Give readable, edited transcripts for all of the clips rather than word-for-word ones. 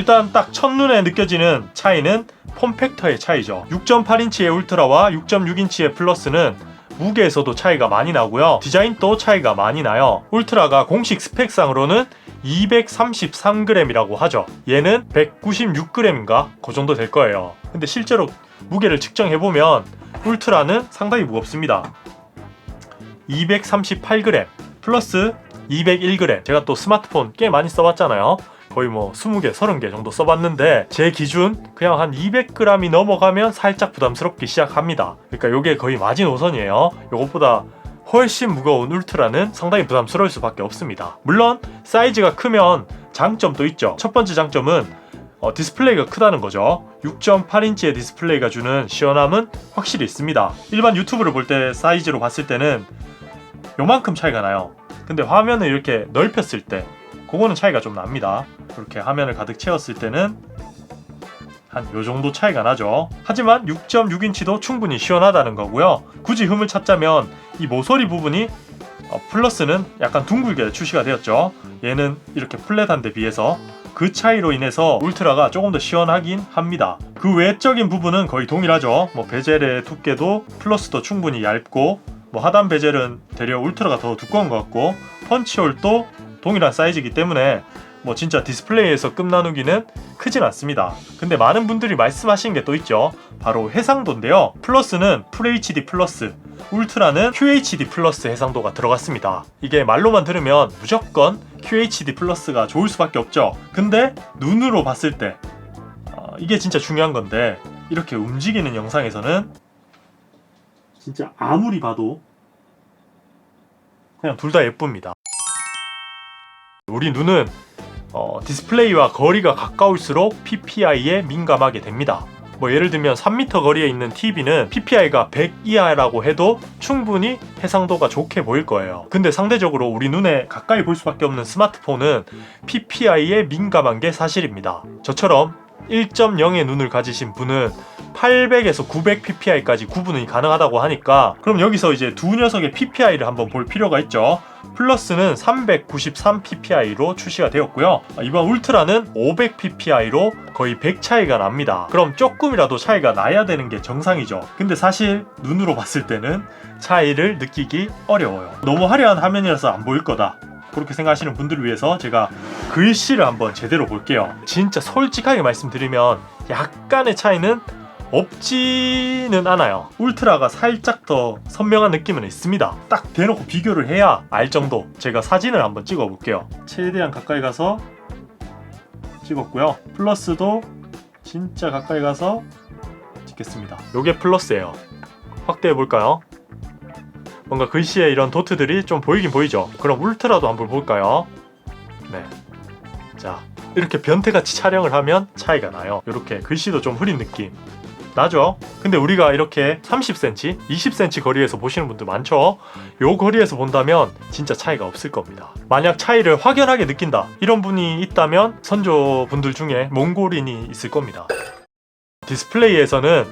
일단 딱 첫눈에 느껴지는 차이는 폼팩터의 차이죠. 6.8인치의 울트라와 6.6인치의 플러스는 무게에서도 차이가 많이 나고요. 디자인도 차이가 많이 나요. 울트라가 공식 스펙상으로는 233g이라고 하죠. 얘는 196g인가? 그 정도 될 거예요. 근데 실제로 무게를 측정해보면 울트라는 상당히 무겁습니다. 238g 플러스 201g. 제가 또 스마트폰 꽤 많이 써봤잖아요. 거의 뭐 20개, 30개 정도 써봤는데 제 기준 그냥 한 200g이 넘어가면 살짝 부담스럽기 시작합니다. 그러니까 요게 거의 마지노선이에요. 요것보다 훨씬 무거운 울트라는 상당히 부담스러울 수밖에 없습니다. 물론 사이즈가 크면 장점도 있죠. 첫 번째 장점은 디스플레이가 크다는 거죠. 6.8인치의 디스플레이가 주는 시원함은 확실히 있습니다. 일반 유튜브를 볼 때 사이즈로 봤을 때는 요만큼 차이가 나요. 근데 화면을 이렇게 넓혔을 때 그거는 차이가 좀 납니다. 그렇게 화면을 가득 채웠을 때는 한 요 정도 차이가 나죠. 하지만 6.6인치도 충분히 시원하다는 거고요. 굳이 흠을 찾자면 이 모서리 부분이 플러스는 약간 둥글게 출시가 되었죠. 얘는 이렇게 플랫한 데 비해서 그 차이로 인해서 울트라가 조금 더 시원하긴 합니다. 그 외적인 부분은 거의 동일하죠. 뭐 베젤의 두께도 플러스도 충분히 얇고 뭐 하단 베젤은 되려 울트라가 더 두꺼운 것 같고 펀치홀도 동일한 사이즈이기 때문에 뭐 진짜 디스플레이에서 급 나누기는 크진 않습니다. 근데 많은 분들이 말씀하시는 게 또 있죠. 바로 해상도인데요. 플러스는 FHD 플러스, 울트라는 QHD 플러스 해상도가 들어갔습니다. 이게 말로만 들으면 무조건 QHD 플러스가 좋을 수밖에 없죠. 근데 눈으로 봤을 때 이게 진짜 중요한 건데 이렇게 움직이는 영상에서는 진짜 아무리 봐도 그냥 둘 다 예쁩니다. 우리 눈은 디스플레이와 거리가 가까울수록 PPI에 민감하게 됩니다. 뭐 예를 들면 3m 거리에 있는 TV는 PPI가 100 이하라고 해도 충분히 해상도가 좋게 보일 거예요. 근데 상대적으로 우리 눈에 가까이 볼 수밖에 없는 스마트폰은 PPI에 민감한 게 사실입니다. 저처럼 1.0의 눈을 가지신 분은 800에서 900 PPI까지 구분이 가능하다고 하니까 그럼 여기서 이제 두 녀석의 PPI를 한번 볼 필요가 있죠. 플러스는 393 PPI로 출시가 되었고요. 이번 울트라는 500 PPI로 거의 100 차이가 납니다. 그럼 조금이라도 차이가 나야 되는 게 정상이죠. 근데 사실 눈으로 봤을 때는 차이를 느끼기 어려워요. 너무 화려한 화면이라서 안 보일 거다. 그렇게 생각하시는 분들을 위해서 제가 글씨를 한번 제대로 볼게요. 진짜 솔직하게 말씀드리면 약간의 차이는 없지는 않아요. 울트라가 살짝 더 선명한 느낌은 있습니다. 딱 대놓고 비교를 해야 알 정도. 제가 사진을 한번 찍어 볼게요. 최대한 가까이 가서 찍었고요. 플러스도 진짜 가까이 가서 찍겠습니다. 요게 플러스예요. 확대해 볼까요? 뭔가 글씨에 이런 도트들이 좀 보이긴 보이죠. 그럼 울트라도 한번 볼까요? 네. 자, 이렇게 변태같이 촬영을 하면 차이가 나요. 이렇게 글씨도 좀 흐린 느낌 나죠? 근데 우리가 이렇게 30cm, 20cm 거리에서 보시는 분들 많죠? 요 거리에서 본다면 진짜 차이가 없을 겁니다. 만약 차이를 확연하게 느낀다 이런 분이 있다면 선조분들 중에 몽골인이 있을 겁니다. 디스플레이에서는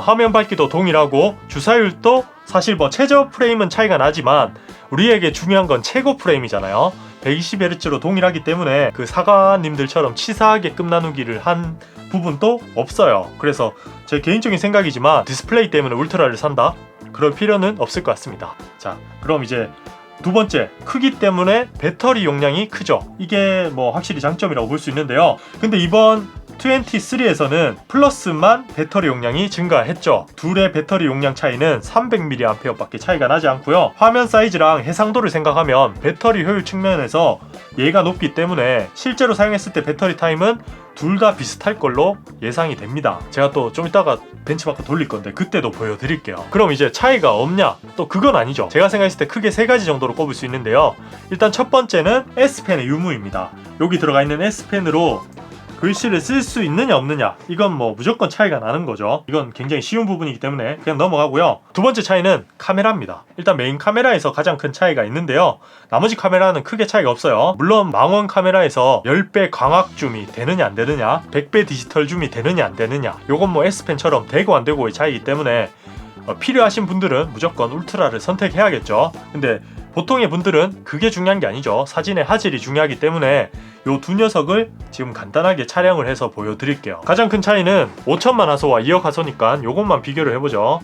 화면 밝기도 동일하고 주사율도 사실 뭐 최저 프레임은 차이가 나지만 우리에게 중요한 건 최고 프레임이잖아요. 120Hz로 동일하기 때문에 그 사관님들처럼 치사하게 급 나누기를 한 부분도 없어요. 그래서 제 개인적인 생각이지만 디스플레이 때문에 울트라를 산다? 그럴 필요는 없을 것 같습니다. 자, 그럼 이제 두 번째, 크기 때문에 배터리 용량이 크죠. 이게 뭐 확실히 장점이라고 볼 수 있는데요. 근데 이번 23에서는 플러스만 배터리 용량이 증가했죠. 둘의 배터리 용량 차이는 300mAh 밖에 차이가 나지 않고요. 화면 사이즈랑 해상도를 생각하면 배터리 효율 측면에서 얘가 높기 때문에 실제로 사용했을 때 배터리 타임은 둘 다 비슷할 걸로 예상이 됩니다. 제가 또 좀 이따가 벤치마크 돌릴 건데 그때도 보여드릴게요. 그럼 이제 차이가 없냐? 또 그건 아니죠. 제가 생각했을 때 크게 세 가지 정도로 꼽을 수 있는데요. 일단 첫 번째는 S펜의 유무입니다. 여기 들어가 있는 S펜으로 글씨를 쓸 수 있느냐 없느냐, 이건 뭐 무조건 차이가 나는 거죠. 이건 굉장히 쉬운 부분이기 때문에 그냥 넘어가고요. 두 번째 차이는 카메라입니다. 일단 메인 카메라에서 가장 큰 차이가 있는데요. 나머지 카메라는 크게 차이가 없어요. 물론 망원 카메라에서 10배 광학 줌이 되느냐 안 되느냐, 100배 디지털 줌이 되느냐 안 되느냐, 요건 뭐 S펜처럼 되고 안 되고의 차이이기 때문에 필요하신 분들은 무조건 울트라를 선택해야겠죠. 근데 보통의 분들은 그게 중요한 게 아니죠. 사진의 화질이 중요하기 때문에 요 두 녀석을 지금 간단하게 촬영을 해서 보여드릴게요. 가장 큰 차이는 5000만 화소와 2억 화소니까 요것만 비교를 해보죠.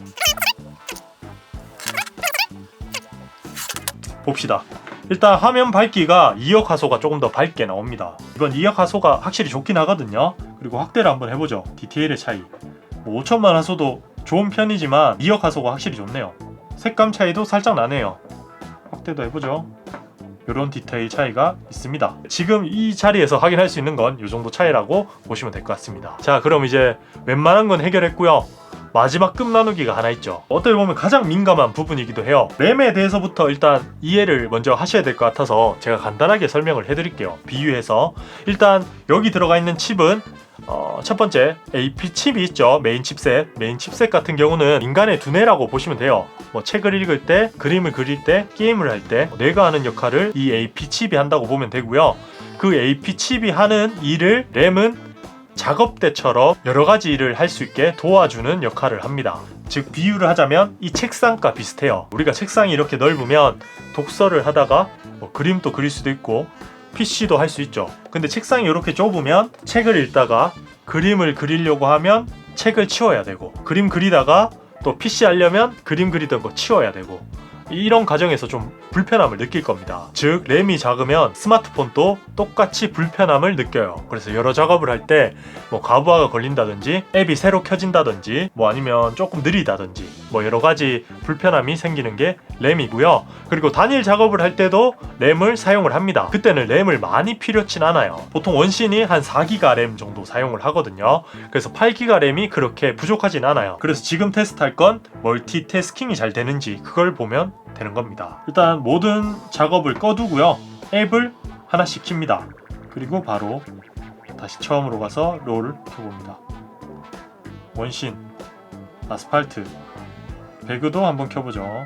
봅시다. 일단 화면 밝기가 2억 화소가 조금 더 밝게 나옵니다. 이건 2억 화소가 확실히 좋긴 하거든요. 그리고 확대를 한번 해보죠. 디테일의 차이. 5000만 화소도 좋은 편이지만 2억 화소가 확실히 좋네요. 색감 차이도 살짝 나네요. 확대도 해보죠. 이런 디테일 차이가 있습니다. 지금 이 자리에서 확인할 수 있는 건 이 정도 차이라고 보시면 될 것 같습니다. 자, 그럼 이제 웬만한 건 해결했고요. 마지막 끔 나누기가 하나 있죠. 어떻게 보면 가장 민감한 부분이기도 해요. 램에 대해서부터 일단 이해를 먼저 하셔야 될 것 같아서 제가 간단하게 설명을 해드릴게요. 비유해서 일단 여기 들어가 있는 칩은 첫 번째 AP 칩이 있죠. 메인 칩셋 같은 경우는 인간의 두뇌라고 보시면 돼요. 뭐 책을 읽을 때, 그림을 그릴 때, 게임을 할 때 뇌가 하는 역할을 이 AP 칩이 한다고 보면 되고요. 그 AP 칩이 하는 일을 램은 작업대처럼 여러 가지 일을 할 수 있게 도와주는 역할을 합니다. 즉 비유를 하자면 이 책상과 비슷해요. 우리가 책상이 이렇게 넓으면 독서를 하다가 뭐 그림도 그릴 수도 있고 PC도 할 수 있죠. 근데 책상이 이렇게 좁으면 책을 읽다가 그림을 그리려고 하면 책을 치워야 되고, 그림 그리다가 또 PC 하려면 그림 그리던 거 치워야 되고, 이런 과정에서 좀 불편함을 느낄 겁니다. 즉 램이 작으면 스마트폰도 똑같이 불편함을 느껴요. 그래서 여러 작업을 할 때 뭐 과부하가 걸린다든지 앱이 새로 켜진다든지 뭐 아니면 조금 느리다든지 뭐 여러 가지 불편함이 생기는 게 램이고요. 그리고 단일 작업을 할 때도 램을 사용을 합니다. 그때는 램을 많이 필요치 않아요. 보통 원신이 한 4기가 램 정도 사용을 하거든요. 그래서 8기가 램이 그렇게 부족하진 않아요. 그래서 지금 테스트할 건 멀티태스킹이 잘 되는지 그걸 보면 되는 겁니다. 일단 모든 작업을 꺼두고요. 앱을 하나씩 킵니다. 그리고 바로 다시 처음으로 가서 롤을 켜봅니다. 원신, 아스팔트, 배그도 한번 켜보죠.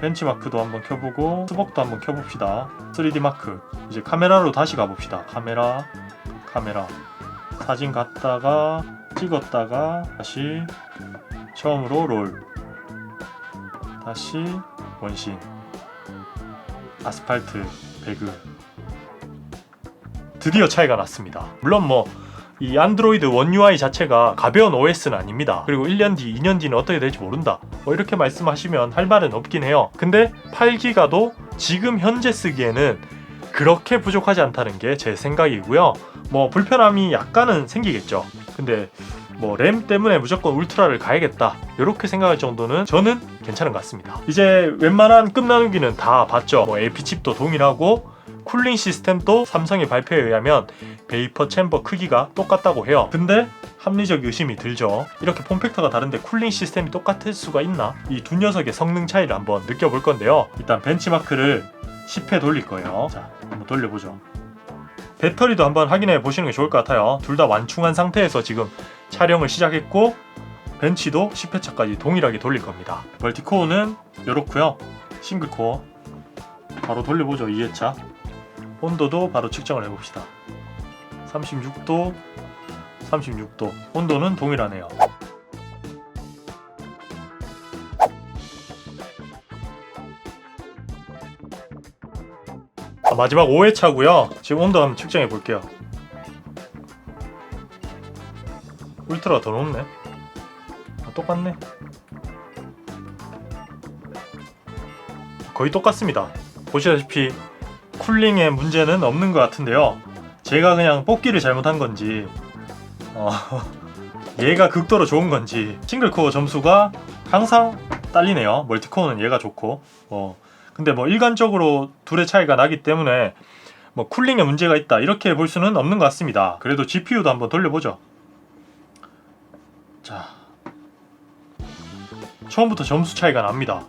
벤치마크도 한번 켜보고 스벅도 한번 켜봅시다. 3D 마크. 이제 카메라로 다시 가봅시다. 카메라 사진 갖다가 찍었다가 다시 처음으로 롤, 다시 원신, 아스팔트, 배그. 드디어 차이가 났습니다. 물론 뭐 이 안드로이드 원 UI 자체가 가벼운 OS는 아닙니다. 그리고 1년 뒤, 2년 뒤는 어떻게 될지 모른다. 뭐 이렇게 말씀하시면 할 말은 없긴 해요. 근데 8기가도 지금 현재 쓰기에는 그렇게 부족하지 않다는 게 제 생각이고요. 뭐 불편함이 약간은 생기겠죠. 근데 뭐 램 때문에 무조건 울트라를 가야겠다 이렇게 생각할 정도는 저는 괜찮은 것 같습니다. 이제 웬만한 끔 나누기는 다 봤죠. 뭐 AP칩도 동일하고 쿨링 시스템도 삼성의 발표에 의하면 베이퍼 챔버 크기가 똑같다고 해요. 근데 합리적 의심이 들죠. 이렇게 폼팩터가 다른데 쿨링 시스템이 똑같을 수가 있나? 이 두 녀석의 성능 차이를 한번 느껴볼 건데요. 일단 벤치마크를 10회 돌릴 거예요. 자, 한번 돌려보죠. 배터리도 한번 확인해 보시는 게 좋을 것 같아요. 둘 다 완충한 상태에서 지금 촬영을 시작했고 벤치도 10회차까지 동일하게 돌릴 겁니다. 멀티코어는 이렇고요. 싱글코어 바로 돌려보죠. 2회차 온도도 바로 측정을 해봅시다. 36도, 36도. 온도는 동일하네요. 마지막 5회차고요. 지금 온도 한번 측정해 볼게요. 울트라가 더 높네. 똑같네. 거의 똑같습니다. 보시다시피 쿨링에 문제는 없는 것 같은데요. 제가 그냥 뽑기를 잘못한 건지 얘가 극도로 좋은 건지 싱글코어 점수가 항상 딸리네요. 멀티코어는 얘가 좋고 근데 뭐 일관적으로 둘의 차이가 나기 때문에 뭐 쿨링에 문제가 있다 이렇게 볼 수는 없는 것 같습니다. 그래도 GPU도 한번 돌려보죠. 자, 처음부터 점수 차이가 납니다.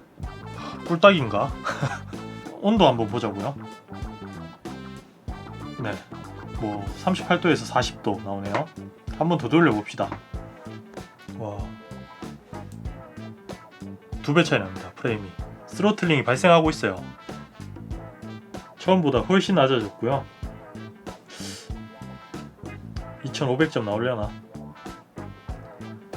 꿀딱인가? 온도 한번 보자고요. 네, 뭐 38도에서 40도 나오네요. 한번 더 돌려봅시다. 와, 2배 차이 납니다. 프레임이 스로틀링이 발생하고 있어요. 처음보다 훨씬 낮아졌고요. 2500점 나오려나?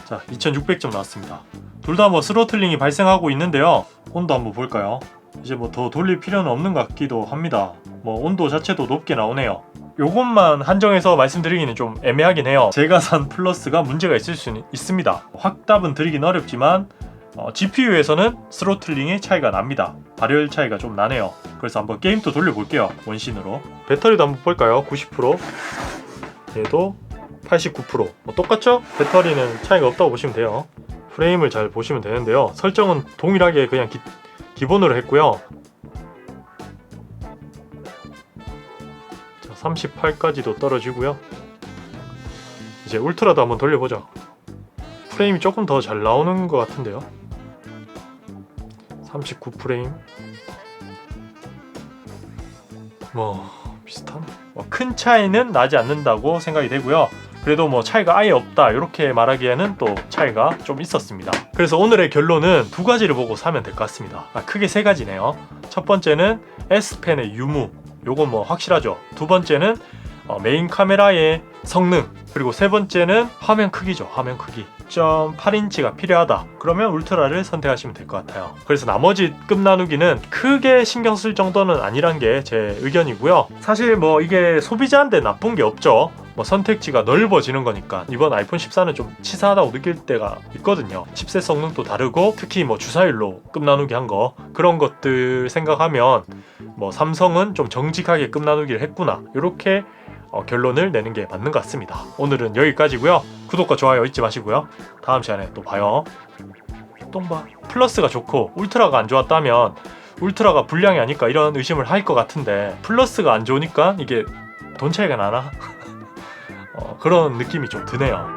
자, 2600점 나왔습니다. 둘 다 뭐 스로틀링이 발생하고 있는데요. 온도 한번 볼까요? 이제 뭐 더 돌릴 필요는 없는 것 같기도 합니다. 뭐 온도 자체도 높게 나오네요. 요것만 한정해서 말씀드리기는 좀 애매하긴 해요. 제가 산 플러스가 문제가 있을 수는 있습니다. 확답은 드리긴 어렵지만 GPU에서는 스로틀링의 차이가 납니다. 발열 차이가 좀 나네요. 그래서 한번 게임도 돌려볼게요. 원신으로. 배터리도 한번 볼까요? 90%, 얘도 89%. 뭐 똑같죠? 배터리는 차이가 없다고 보시면 돼요. 프레임을 잘 보시면 되는데요. 설정은 동일하게 그냥 기본으로 했고요. 38까지도 떨어지고요. 이제 울트라도 한번 돌려보죠. 프레임이 조금 더 잘 나오는 것 같은데요. 39 프레임. 뭐 비슷하네. 큰 차이는 나지 않는다고 생각이 되고요. 그래도 뭐 차이가 아예 없다 이렇게 말하기에는 또 차이가 좀 있었습니다. 그래서 오늘의 결론은 두 가지를 보고 사면 될 것 같습니다. 크게 세 가지네요. 첫 번째는 S펜의 유무, 요건 뭐 확실하죠. 두 번째는 메인 카메라의 성능, 그리고 세 번째는 화면 크기죠. 화면 크기 6.8인치가 필요하다. 그러면 울트라를 선택하시면 될 것 같아요. 그래서 나머지 급 나누기는 크게 신경 쓸 정도는 아니란 게 제 의견이고요. 사실 뭐 이게 소비자한테 나쁜 게 없죠. 뭐 선택지가 넓어지는 거니까. 이번 아이폰 14는 좀 치사하다고 느낄 때가 있거든요. 칩셋 성능도 다르고 특히 뭐 주사율로 급 나누기 한 거, 그런 것들 생각하면 뭐 삼성은 좀 정직하게 급 나누기를 했구나, 이렇게 결론을 내는 게 맞는 것 같습니다. 오늘은 여기까지고요. 구독과 좋아요 잊지 마시고요. 다음 시간에 또 봐요. 똥봐. 플러스가 좋고 울트라가 안 좋았다면 울트라가 불량이 아닐까 이런 의심을 할 것 같은데, 플러스가 안 좋으니까 이게 돈 차이가 나나? 그런 느낌이 좀 드네요.